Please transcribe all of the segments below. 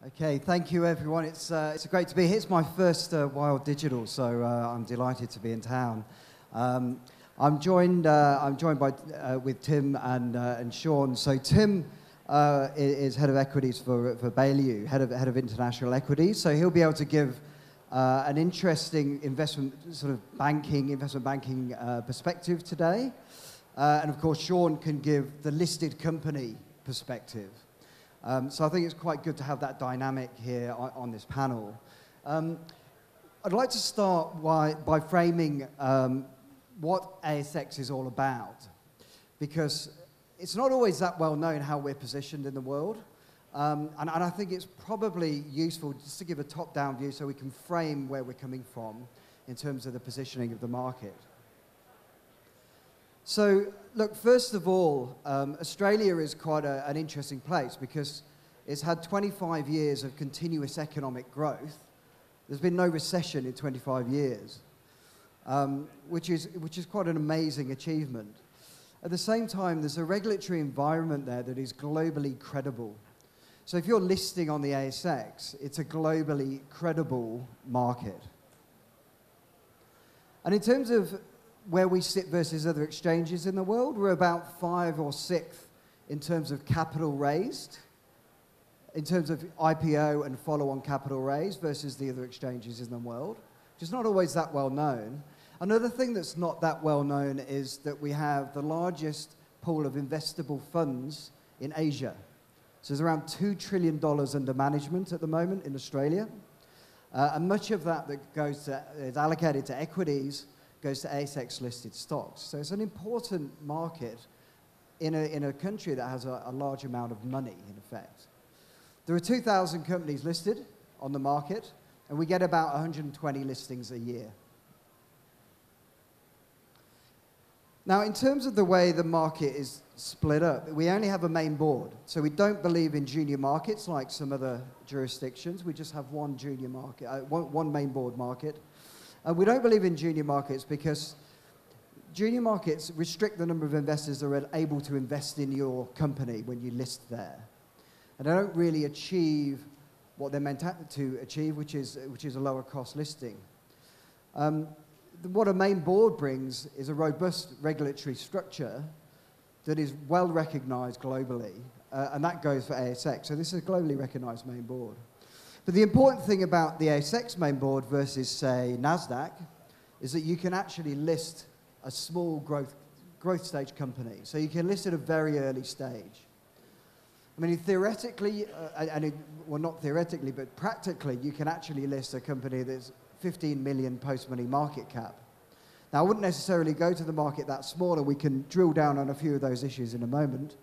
Okay, thank you everyone. It's great to be here. It's my first Wild Digital, so I'm delighted to be in town. I'm joined by with Tim and Shaun. So Tim is head of equities for Baillieu, head of international equities. So he'll be able to give an interesting investment banking perspective today. And of course, Shaun can give the listed company perspective. So I think it's quite good to have that dynamic here on this panel. I'd like to start by framing what ASX is all about, because it's not always that well known how we're positioned in the world. And I think it's probably useful just to give a top-down view so we can frame where we're coming from in terms of the positioning of the market. So, look, first of all, Australia is quite an interesting place because it's had 25 years of continuous economic growth. There's been no recession in 25 years, which is quite an amazing achievement. At the same time, there's a regulatory environment there that is globally credible. So if you're listing on the ASX, it's a globally credible market. And in terms of where we sit versus other exchanges in the world, we're about 5th or 6th in terms of capital raised, in terms of IPO and follow-on capital raised versus the other exchanges in the world, which is not always that well known. Another thing that's not that well known is that we have the largest pool of investable funds in Asia. So there's around $2 trillion under management at the moment in Australia. And much of that is allocated to equities goes to ASX-listed stocks. So it's an important market in a country that has a large amount of money, in effect. There are 2,000 companies listed on the market, and we get about 120 listings a year. Now, in terms of the way the market is split up, we only have a main board. So we don't believe in junior markets like some other jurisdictions. We just have one junior market, one main board market. And we don't believe in junior markets because junior markets restrict the number of investors that are able to invest in your company when you list there. And they don't really achieve what they're meant to achieve, which is a lower cost listing. What a main board brings is a robust regulatory structure that is well recognized globally, and that goes for ASX. So this is a globally recognized main board. But the important thing about the ASX main board versus, say, NASDAQ is that you can actually list a small growth stage company. So you can list at a very early stage. I mean, theoretically, well, not theoretically, but practically, you can actually list a company that's 15 million post-money market cap. Now, I wouldn't necessarily go to the market that small, and we can drill down on a few of those issues in a moment.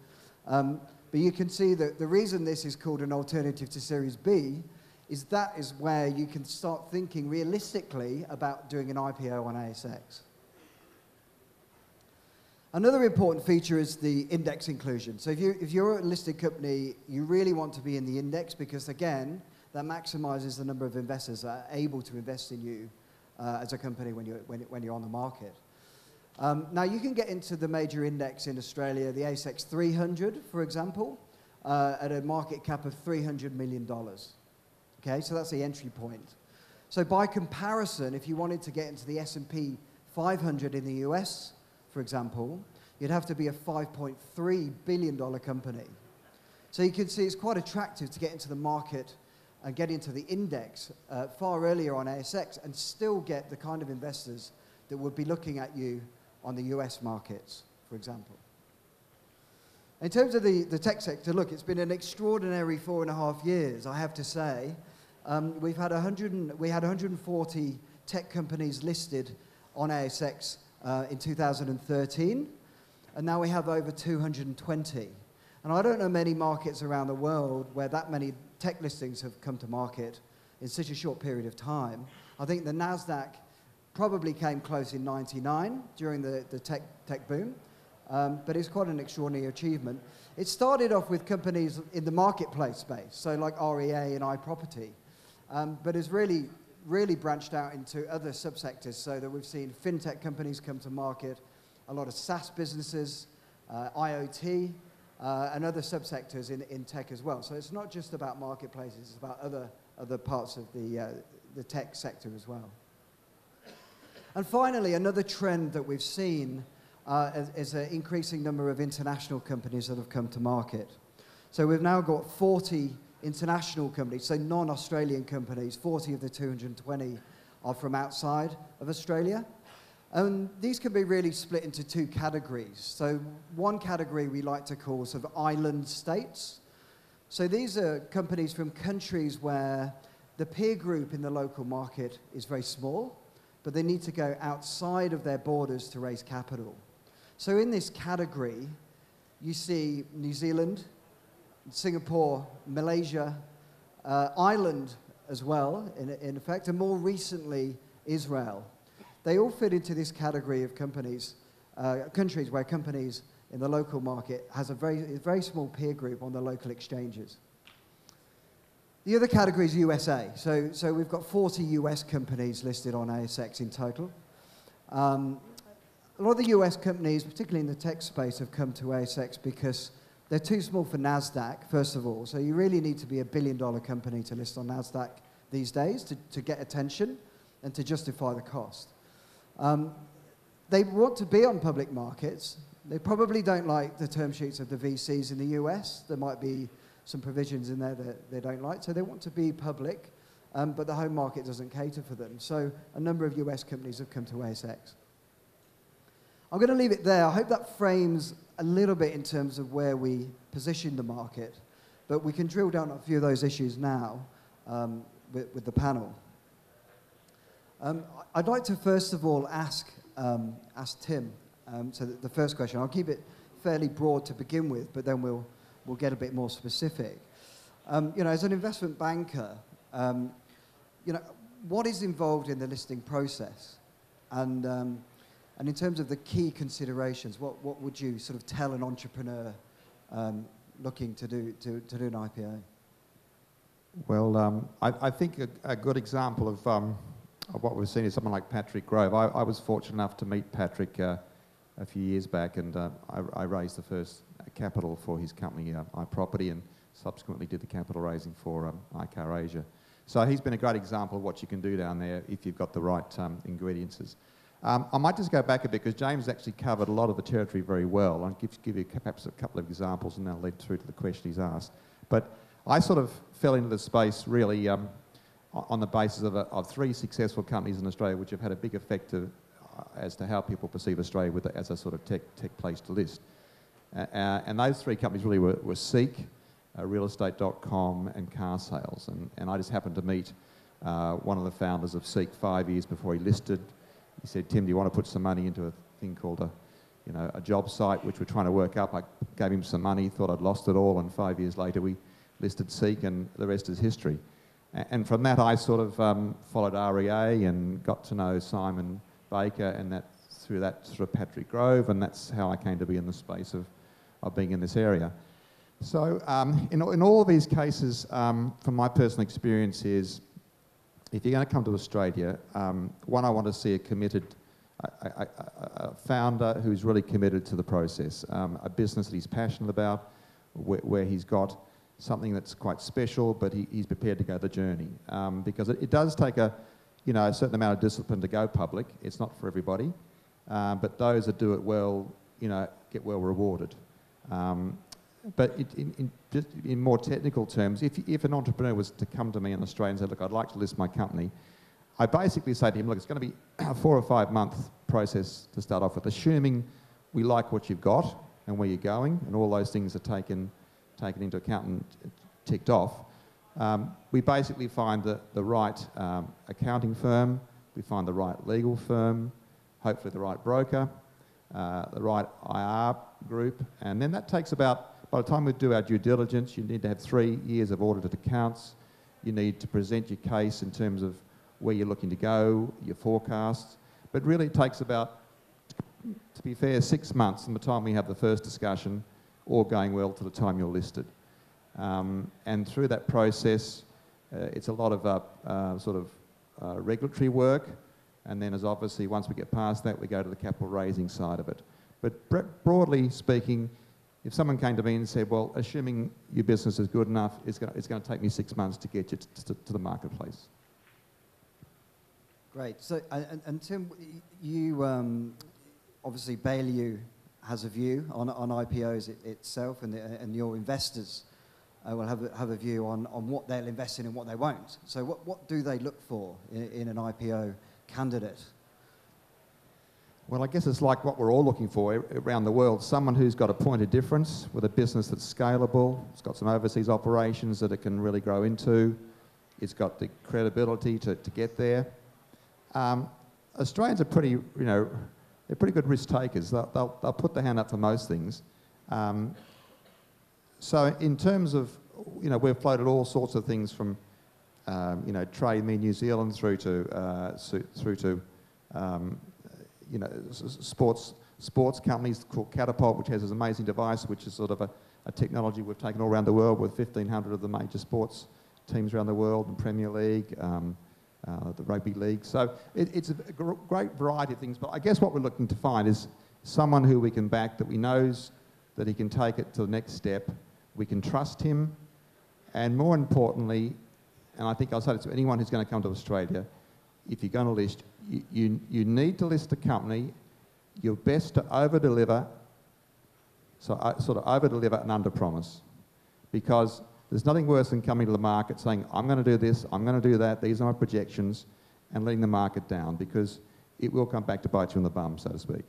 But you can see that the reason this is called an alternative to Series B is where you can start thinking realistically about doing an IPO on ASX. Another important feature is the index inclusion. So if you're a listed company, you really want to be in the index because, again, that maximizes the number of investors that are able to invest in you as a company when you're on the market. Now, you can get into the major index in Australia, the ASX 300, for example, at a market cap of $300 million. Okay, so that's the entry point. So by comparison, if you wanted to get into the S&P 500 in the US, for example, you'd have to be a $5.3 billion company. So you can see it's quite attractive to get into the market and get into the index far earlier on ASX and still get the kind of investors that would be looking at you on the US markets, for example. In terms of the tech sector, look, it's been an extraordinary 4.5 years, I have to say. We had 140 tech companies listed on ASX in 2013, and now we have over 220. And I don't know many markets around the world where that many tech listings have come to market in such a short period of time. I think the NASDAQ probably came close in '99 during the tech boom, but it's quite an extraordinary achievement. It started off with companies in the marketplace space, so like REA and iProperty, but has really branched out into other subsectors, so that we've seen fintech companies come to market, a lot of SaaS businesses, IoT, and other subsectors in tech as well. So it's not just about marketplaces, it's about other parts of the tech sector as well. And finally, another trend that we've seen is an increasing number of international companies that have come to market. So we've now got 40 international companies, so non-Australian companies. 40 of the 220 are from outside of Australia. And these can be really split into two categories. So one category we like to call sort of island states. So these are companies from countries where the peer group in the local market is very small, but they need to go outside of their borders to raise capital. So in this category, you see New Zealand, Singapore, Malaysia, Ireland as well, in effect, and more recently, Israel. They all fit into this category of companies, countries where companies in the local market has a very small peer group on the local exchanges. The other category is USA. So we've got 40 US companies listed on ASX in total. A lot of the US companies, particularly in the tech space, have come to ASX because they're too small for NASDAQ, first of all. So you really need to be a billion-dollar company to list on NASDAQ these days to get attention and to justify the cost. They want to be on public markets. They probably don't like the term sheets of the VCs in the US. There might be some provisions in there that they don't like. So they want to be public, but the home market doesn't cater for them. So a number of US companies have come to ASX. I'm going to leave it there. I hope that frames a little bit in terms of where we position the market, but we can drill down on a few of those issues now with the panel. I'd like to first of all ask Tim. So the first question, I'll keep it fairly broad to begin with, but then we'll get a bit more specific. You know, as an investment banker, you know, what is involved in the listing process? And in terms of the key considerations, what would you sort of tell an entrepreneur looking to do an IPO? Well, I think a good example of what we've seen is someone like Patrick Grove. I was fortunate enough to meet Patrick a few years back, and I raised the first capital for his company, iProperty, and subsequently did the capital raising for iCar Asia. So he's been a great example of what you can do down there if you've got the right ingredients. I might just go back a bit because James actually covered a lot of the territory very well. I'll give you perhaps a couple of examples and that'll lead through to the question he's asked. But I sort of fell into the space really on the basis of three successful companies in Australia which have had a big effect as to how people perceive Australia as a sort of tech place to list. And those three companies really were Seek, realestate.com and Car Sales. And I just happened to meet one of the founders of Seek 5 years before he listed. He said, "Tim, do you want to put some money into a thing called a job site, which we're trying to work up?" I gave him some money, thought I'd lost it all, and 5 years later we listed Seek, and the rest is history. And from that I sort of followed REA and got to know Simon Baker, and through that sort of Patrick Grove, and that's how I came to be in the space of being in this area. So in all of these cases, from my personal experience is, if you're going to come to Australia, one, I want to see a founder who's really committed to the process, a business that he's passionate about, where he's got something that's quite special, but he's prepared to go the journey. Because it does take a certain amount of discipline to go public. It's not for everybody, but those that do it well, get well rewarded. But just in more technical terms, if an entrepreneur was to come to me in Australia and say, "Look, I'd like to list my company," I basically say to him, "Look, it's going to be a 4 or 5 month process to start off with, assuming we like what you've got and where you're going, and all those things are taken into account and ticked off." We basically find the right accounting firm, we find the right legal firm, hopefully the right broker, the right IR group, and then that takes by the time we do our due diligence, you need to have 3 years of audited accounts. You need to present your case in terms of where you're looking to go, your forecasts. But really it takes about, to be fair, 6 months from the time we have the first discussion, all going well, to the time you're listed. And through that process, it's a lot of regulatory work. And then obviously, once we get past that, we go to the capital raising side of it. But broadly speaking, if someone came to me and said, well, assuming your business is good enough, it's going to take me 6 months to get you to the marketplace. Great. So, and Tim, you obviously Baillieu has a view on IPOs itself, and your investors will have a view on what they'll invest in and what they won't. So, what do they look for in an IPO candidate? Well, I guess it's like what we're all looking for around the world. Someone who's got a point of difference with a business that's scalable. It's got some overseas operations that it can really grow into. It's got the credibility to get there. Australians are pretty, they're pretty good risk takers. They'll put their hand up for most things. So in terms of, we've floated all sorts of things from, Trade Me New Zealand through to sports companies called Catapult, which has this amazing device, which is sort of a technology we've taken all around the world with 1,500 of the major sports teams around the world, and Premier League, the Rugby League. So it's a great variety of things, but I guess what we're looking to find is someone who we can back, that we knows that he can take it to the next step, we can trust him, and more importantly, and I think I'll say this to anyone who's going to come to Australia, if you're going to list, you need to list a company, you're best to over-deliver, so sort of over-deliver and under-promise. Because there's nothing worse than coming to the market saying, I'm going to do this, I'm going to do that, these are my projections, and letting the market down, because it will come back to bite you in the bum, so to speak.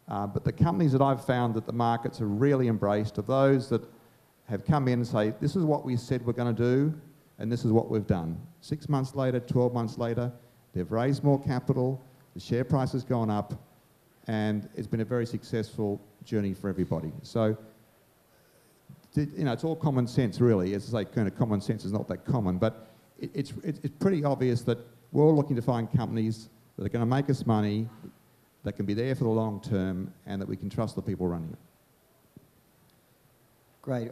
But the companies that I've found that the markets have really embraced are those that have come in and say, this is what we said we're going to do, and this is what we've done. 6 months later, 12 months later, they've raised more capital, the share price has gone up, and it's been a very successful journey for everybody. So, it's all common sense, really. As I say, kind of common sense is not that common, but it's pretty obvious that we're all looking to find companies that are going to make us money, that can be there for the long term, and that we can trust the people running it. Great.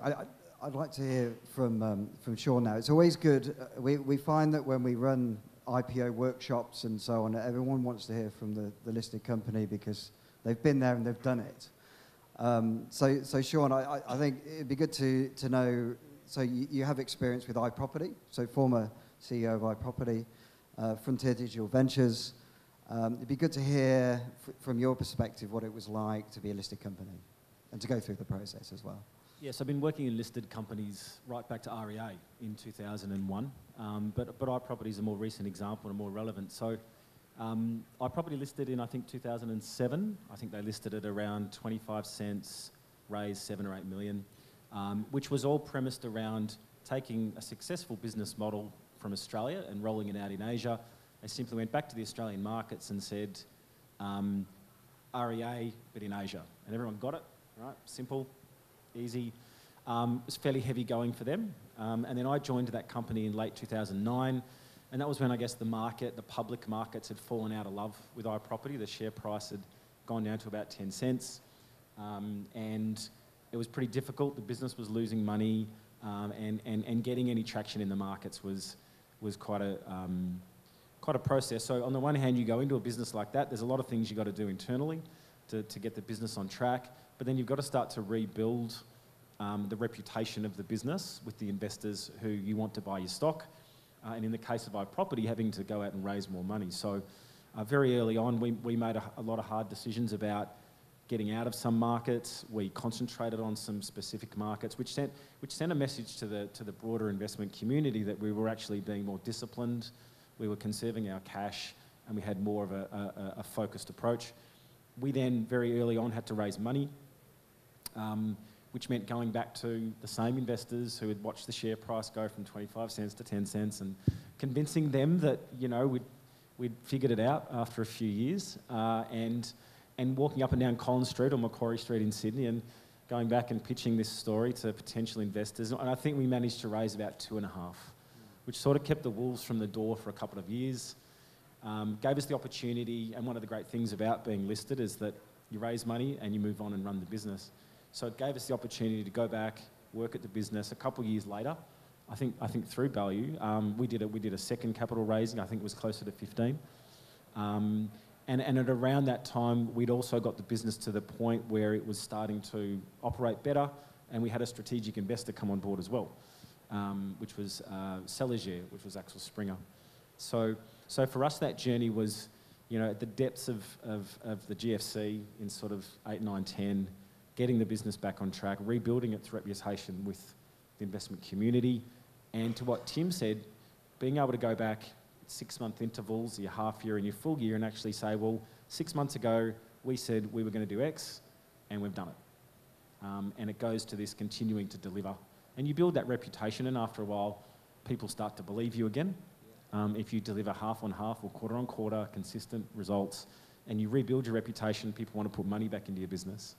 I'd like to hear from Shaun now. It's always good. We find that when we run IPO workshops and so on, everyone wants to hear from the listed company because they've been there and they've done it. So Shaun, I think it'd be good to know, so you have experience with iProperty, so former CEO of iProperty, Frontier Digital Ventures. It'd be good to hear from your perspective what it was like to be a listed company and to go through the process as well. Yes, I've been working in listed companies right back to REA in 2001, but iProperty is a more recent example and more relevant. So iProperty listed in, I think, 2007. I think they listed at around 25 cents, raised 7 or 8 million, which was all premised around taking a successful business model from Australia and rolling it out in Asia. They simply went back to the Australian markets and said, REA, but in Asia. And everyone got it, right? Simple, easy. It was fairly heavy going for them. And then I joined that company in late 2009. And that was when I guess the public markets had fallen out of love with iProperty. The share price had gone down to about 10 cents. And it was pretty difficult. The business was losing money, and getting any traction in the markets was quite a process. So on the one hand, you go into a business like that, there's a lot of things you've got to do internally to get the business on track, but then you've got to start to rebuild the reputation of the business with the investors who you want to buy your stock. And in the case of iProperty, having to go out and raise more money. So very early on, we made a lot of hard decisions about getting out of some markets. We concentrated on some specific markets, which sent a message to the broader investment community that we were actually being more disciplined, we were conserving our cash, and we had more of a focused approach. We then, very early on, had to raise money, which meant going back to the same investors who had watched the share price go from 25 cents to 10 cents and convincing them that, we'd figured it out after a few years, and walking up and down Collins Street or Macquarie Street in Sydney and going back and pitching this story to potential investors. And I think we managed to raise about 2.5, which sort of kept the wolves from the door for a couple of years, gave us the opportunity. And one of the great things about being listed is that you raise money and you move on and run the business. So it gave us the opportunity to go back, work at the business. A couple of years later, I think through Baillieu, we did a second capital raising. I think it was closer to 15. And at around that time, we'd also got the business to the point where it was starting to operate better, and we had a strategic investor come on board as well, which was Baillieu, which was Axel Springer. So for us, that journey was, at the depths of the GFC in sort of 8, 9, 10, getting the business back on track, rebuilding its reputation with the investment community, and to what Tim said, being able to go back 6-month intervals, your half year and your full year, and actually say, well, 6 months ago, we said we were going to do X, and we've done it. And it goes to this continuing to deliver. And you build that reputation, and after a while, people start to believe you again. If you deliver half on half or quarter on quarter, consistent results, and you rebuild your reputation, people want to put money back into your business.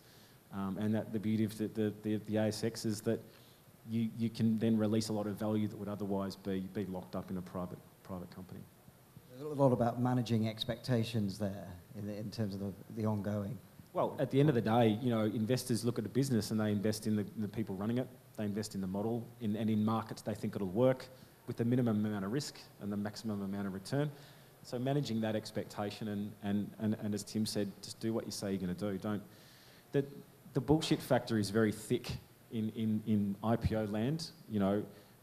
And that the beauty of the ASX is that you can then release a lot of value that would otherwise be locked up in a private company. There's a lot about managing expectations there in terms of the ongoing. Well, at the end of the day, investors look at a business and they invest in the people running it. They invest in the model, and in markets they think it'll work with the minimum amount of risk and the maximum amount of return. So managing that expectation and as Tim said, just do what you say you're going to do. The bullshit factor is very thick in IPO land.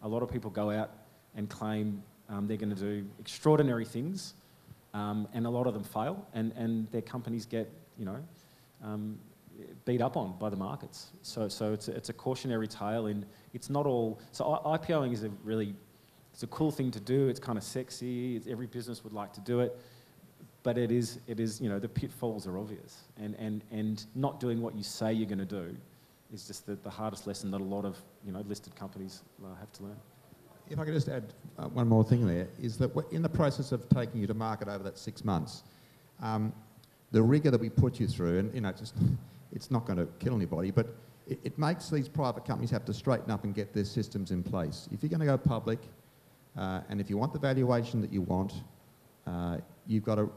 A lot of people go out and claim they're going to do extraordinary things, and a lot of them fail, and their companies get, beat up on by the markets. So it's a cautionary tale, and it's not all. So IPOing is it's a cool thing to do. It's kind of sexy. Every business would like to do it, but it is the pitfalls are obvious, and not doing what you say you're going to do is just the hardest lesson that a lot of listed companies have to learn. If I could just add one more thing there, is that in the process of taking you to market over that 6 months, the rigour that we put you through, and it's not going to kill anybody, but it makes these private companies have to straighten up and get their systems in place. If you're going to go public, and if you want the valuation that you want, you've got to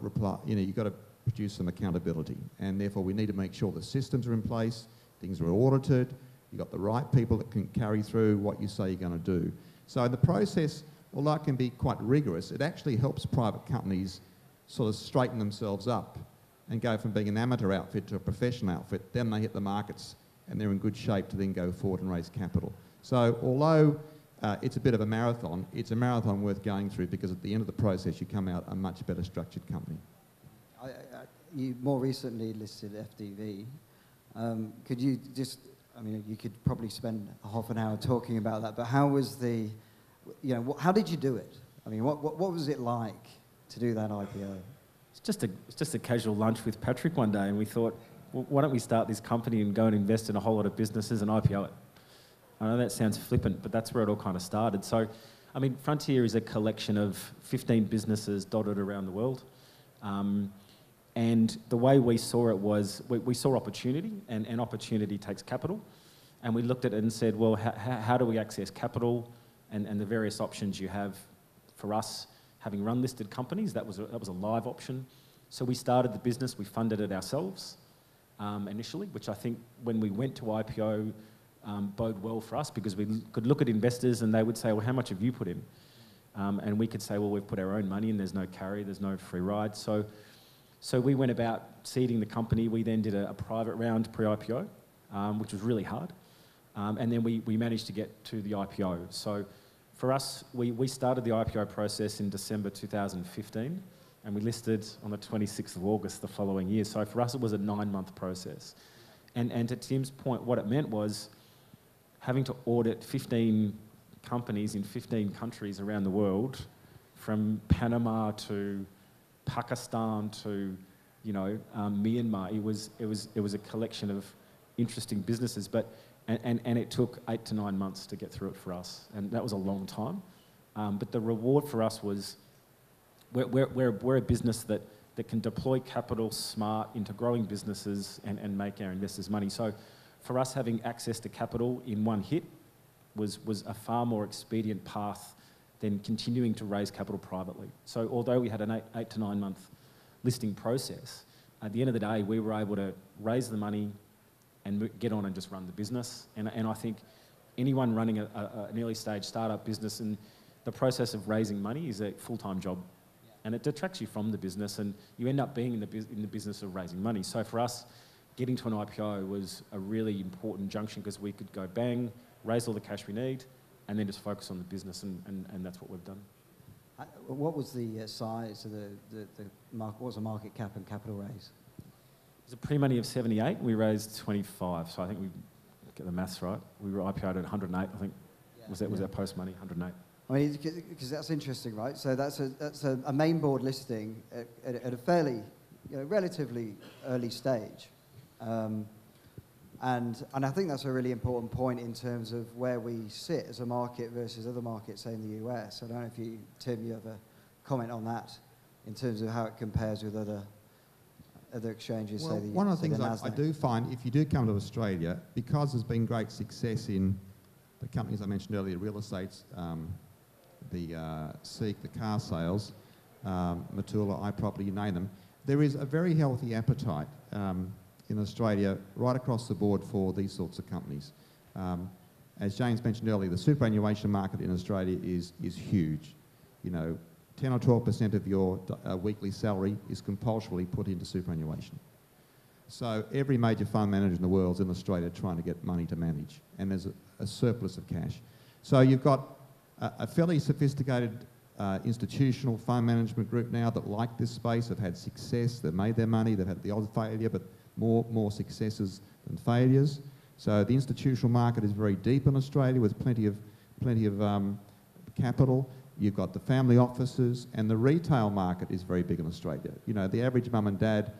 you've got to produce some accountability, and therefore we need to make sure the systems are in place, things are audited, you've got the right people that can carry through what you say you're going to do. So the process, although it can be quite rigorous, it actually helps private companies sort of straighten themselves up and go from being an amateur outfit to a professional outfit. Then they hit the markets and they're in good shape to then go forward and raise capital. So although it's a bit of a marathon, it's a marathon worth going through, because at the end of the process you come out a much better structured company. You more recently listed FDV. Could you just, you could probably spend half an hour talking about that, but how was how did you do it? What was it like to do that IPO? It's just a casual lunch with Patrick one day, and we thought, well, why don't we start this company and go and invest in a whole lot of businesses and IPO it? I know that sounds flippant, but that's where it all kind of started. So, Frontier is a collection of 15 businesses dotted around the world. And the way we saw it was, we saw opportunity, and opportunity takes capital. And we looked at it and said, well, how do we access capital, and the various options you have. For us, having run listed companies, that was a live option. So we started the business, we funded it ourselves initially, which I think when we went to IPO bode well for us, because we could look at investors and they would say, well, how much have you put in? And we could say, well, we've put our own money in, there's no carry, there's no free ride. So we went about seeding the company. We then did a private round pre-IPO, which was really hard. And then we managed to get to the IPO. So for us, we started the IPO process in December 2015, and we listed on the 26th of August the following year. So for us, it was a 9-month process. And to Tim's point, what it meant was having to audit 15 companies in 15 countries around the world, from Panama to Pakistan to Myanmar. It was a collection of interesting businesses, and it took 8 to 9 months to get through it for us, and that was a long time. But the reward for us was we're a business that can deploy capital smart into growing businesses and make our investors money. So for us, having access to capital in one hit was a far more expedient path than continuing to raise capital privately. So although we had an 8 to 9 month listing process, at the end of the day, we were able to raise the money and get on and just run the business. And I think anyone running an early stage startup business, and the process of raising money is a full-time job. and it detracts you from the business, and you end up being in the business of raising money. So for us, getting to an IPO was a really important junction because we could go bang, raise all the cash we need, and then just focus on the business, and that's what we've done. What was the size of the market? What was the market cap and capital raise? It was a pre-money of 78. We raised 25, so I think we get the maths right. We were IPO'd at 108, I think. Yeah. Was our post-money 108? I mean, because that's interesting, right? So that's a main board listing at a fairly, relatively early stage. And I think that's a really important point in terms of where we sit as a market versus other markets, say in the US. I don't know if you, Tim, you have a comment on that in terms of how it compares with other exchanges, well, say the one of the things Nasdaq. I do find, if you do come to Australia, because there's been great success in the companies I mentioned earlier, real estates, the Seek, the car sales, Matula, iProperty, you name them, there is a very healthy appetite in Australia right across the board for these sorts of companies. As James mentioned earlier, the superannuation market in Australia is huge. 10 or 12% of your weekly salary is compulsorily put into superannuation. So every major fund manager in the world is in Australia trying to get money to manage, and there's a surplus of cash. So you've got a fairly sophisticated institutional fund management group now that like this space, have had success, they've made their money, they've had the odd failure, but more successes than failures. So the institutional market is very deep in Australia with plenty of capital. You've got the family offices, and the retail market is very big in Australia. The average mum and dad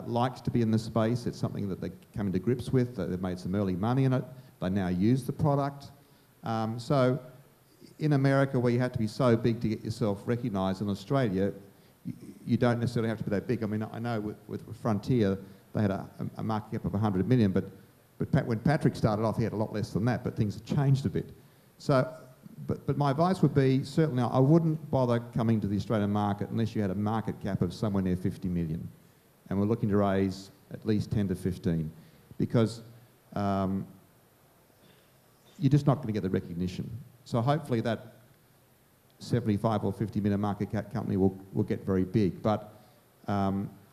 likes to be in this space. It's something that they come into grips with. They've made some early money in it. They now use the product. So in America, where you have to be so big to get yourself recognised, in Australia, you don't necessarily have to be that big. I mean, I know with Frontier, they had a market cap of 100 million, but when Patrick started off, he had a lot less than that, but things have changed a bit. So, but my advice would be, certainly I wouldn't bother coming to the Australian market unless you had a market cap of somewhere near 50 million. And we're looking to raise at least 10 to 15, because you're just not going to get the recognition. So hopefully that 75 or 50 million market cap company will get very big. But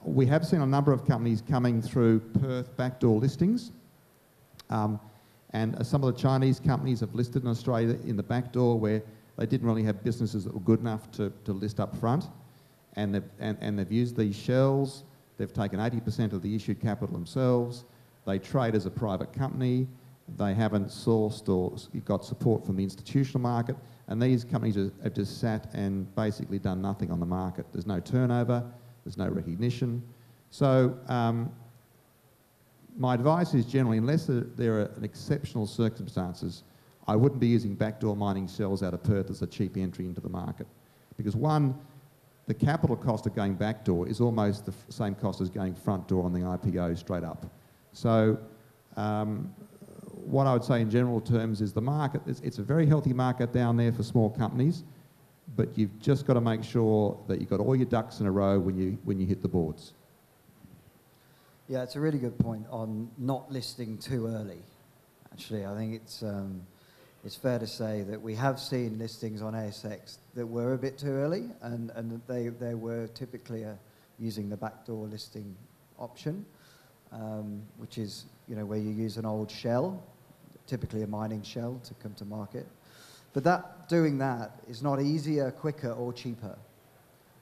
we have seen a number of companies coming through Perth backdoor listings. And some of the Chinese companies have listed in Australia in the backdoor where they didn't really have businesses that were good enough to list up front. And they've used these shells. They've taken 80% of the issued capital themselves. They trade as a private company. They haven't sourced or got support from the institutional market. And these companies have just sat and basically done nothing on the market. There's no turnover. There's no recognition. So my advice is generally, unless there are exceptional circumstances, I wouldn't be using backdoor mining shells out of Perth as a cheap entry into the market. Because one, the capital cost of going backdoor is almost the same cost as going front door on the IPO straight up. So what I would say in general terms is the market, it's a very healthy market down there for small companies, but you've just got to make sure that you've got all your ducks in a row when you hit the boards. Yeah, it's a really good point on not listing too early. Actually, I think it's fair to say that we have seen listings on ASX that were a bit too early, and they were typically using the backdoor listing option, which is where you use an old shell, typically a mining shell, to come to market. But doing that is not easier, quicker, or cheaper.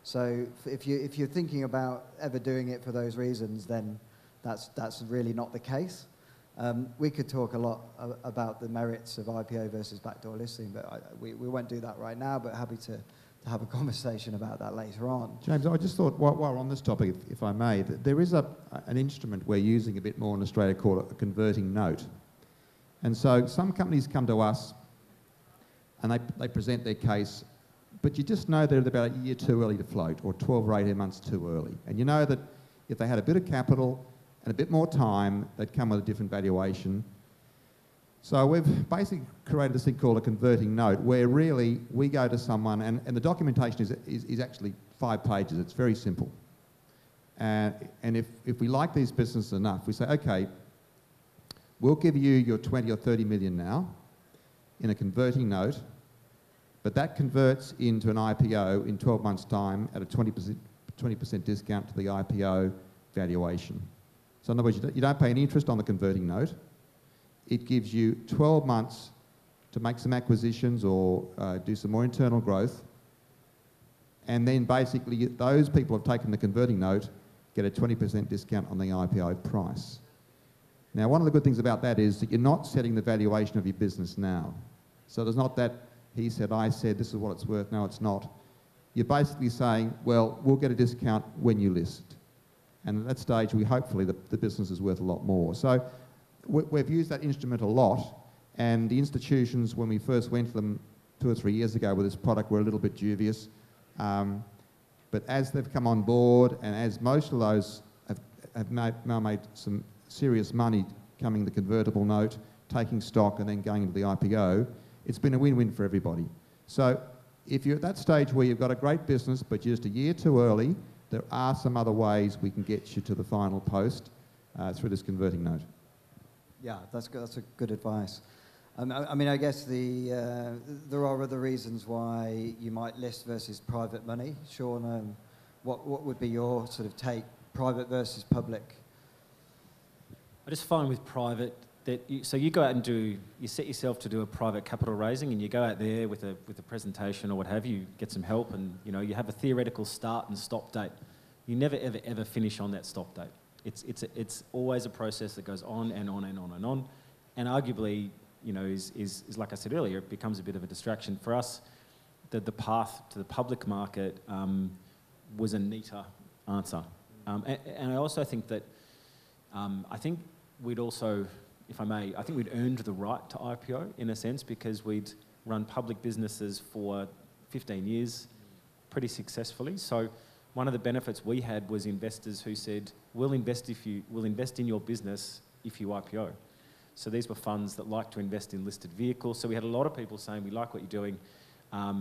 So if you're thinking about ever doing it for those reasons, then that's really not the case. We could talk a lot about the merits of IPO versus backdoor listing, but we won't do that right now, but happy to have a conversation about that later on. James, I just thought, while we're on this topic, if I may, that there is an instrument we're using a bit more in Australia called a converting note. And so some companies come to us and they present their case, but you just know they're about a year too early to float, or 12 or 18 months too early. And you know that if they had a bit of capital and a bit more time, they'd come with a different valuation. So we've basically created this thing called a converting note, where really we go to someone, and the documentation is actually 5 pages. It's very simple. And if we like these businesses enough, we say, okay, we'll give you your 20 or 30 million now in a converting note, But that converts into an IPO in 12 months' time at a 20% discount to the IPO valuation. So in other words, you don't pay any interest on the converting note. It gives you 12 months to make some acquisitions or do some more internal growth. And then basically those people who have taken the converting note get a 20% discount on the IPO price. Now, one of the good things about that is that you're not setting the valuation of your business now. So there's not that he said, I said, this is what it's worth. No, it's not. You're basically saying, well, we'll get a discount when you list. And at that stage, hopefully the business is worth a lot more. So we've used that instrument a lot. And the institutions, when we first went to them 2 or 3 years ago with this product, were a little bit dubious. But as they've come on board, and as most of those have now made some serious money coming the convertible note, taking stock and then going into the IPO, it's been a win-win for everybody. So if you're at that stage where you've got a great business but you're just a year too early, there are some other ways we can get you to the final post through this converting note. Yeah, that's a good advice. I mean, I guess there are other reasons why you might list versus private money. Shaun, what would be your sort of take, private versus public? I just find with private that so you go out and you set yourself to do a private capital raising, and you go out there with a presentation or what have you, get some help, and you have a theoretical start and stop date. You never ever finish on that stop date. It's always a process that goes on and on and on and on, and arguably, is like I said earlier, it becomes a bit of a distraction for us. The path to the public market was a neater answer, and I also think that I think we'd also, if I may, I think we'd earned the right to IPO in a sense, because we'd run public businesses for 15 years pretty successfully. So one of the benefits we had was investors who said, we'll invest in your business if you IPO. So these were funds that like to invest in listed vehicles. So we had a lot of people saying, we like what you're doing. Are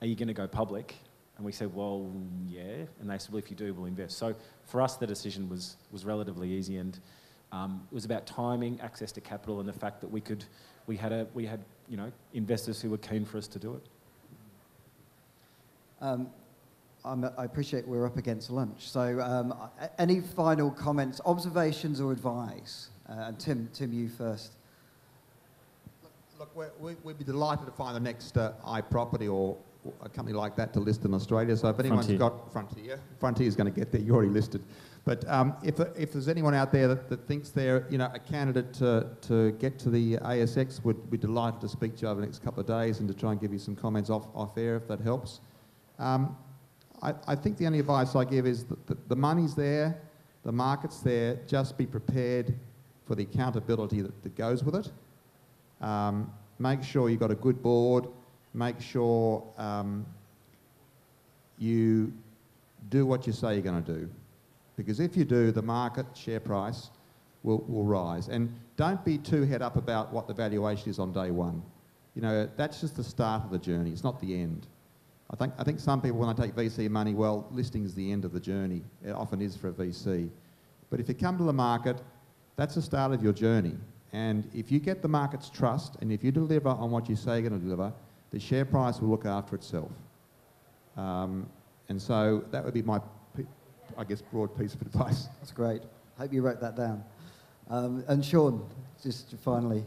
you going to go public? And we said, well, yeah. And they said, well, if you do, we'll invest. So for us, the decision was relatively easy, and it was about timing, access to capital, and the fact that we had investors who were keen for us to do it. I appreciate we're up against lunch. So any final comments, observations or advice? And Tim, you first. Look, we'd be delighted to find the next iProperty or a company like that to list in Australia. So if anyone's got Frontier's going to get there. You're already listed. But if there's anyone out there that thinks they're a candidate to get to the ASX, we'd be delighted to speak to you over the next couple of days and to try and give you some comments off air if that helps. I think the only advice I give is that the money's there, the market's there. Just be prepared for the accountability that goes with it. Make sure you've got a good board. Make sure you do what you say you're going to do. Because if you do, the market share price will rise. And don't be too head up about what the valuation is on day one. That's just the start of the journey. It's not the end. I think some people, when they take VC money, well, listing is the end of the journey. It often is for a VC. But if you come to the market, that's the start of your journey. And if you get the market's trust, and if you deliver on what you say you're going to deliver, the share price will look after itself. And so that would be my, I guess, broad piece of advice. That's great. Hope you wrote that down. And Shaun, just finally.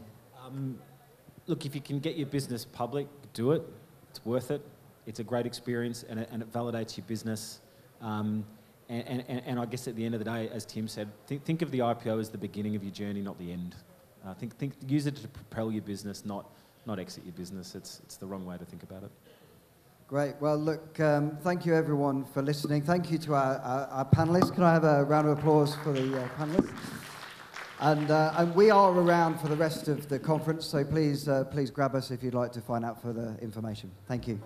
Look, if you can get your business public, do it. It's worth it. It's a great experience, and it validates your business. And I guess at the end of the day, as Tim said, think of the IPO as the beginning of your journey, not the end. Use it to propel your business, not exit your business. It's the wrong way to think about it. Great. Well, look, thank you everyone for listening. Thank you to our panellists. Can I have a round of applause for the panellists? And we are around for the rest of the conference, so please grab us if you'd like to find out further information. Thank you.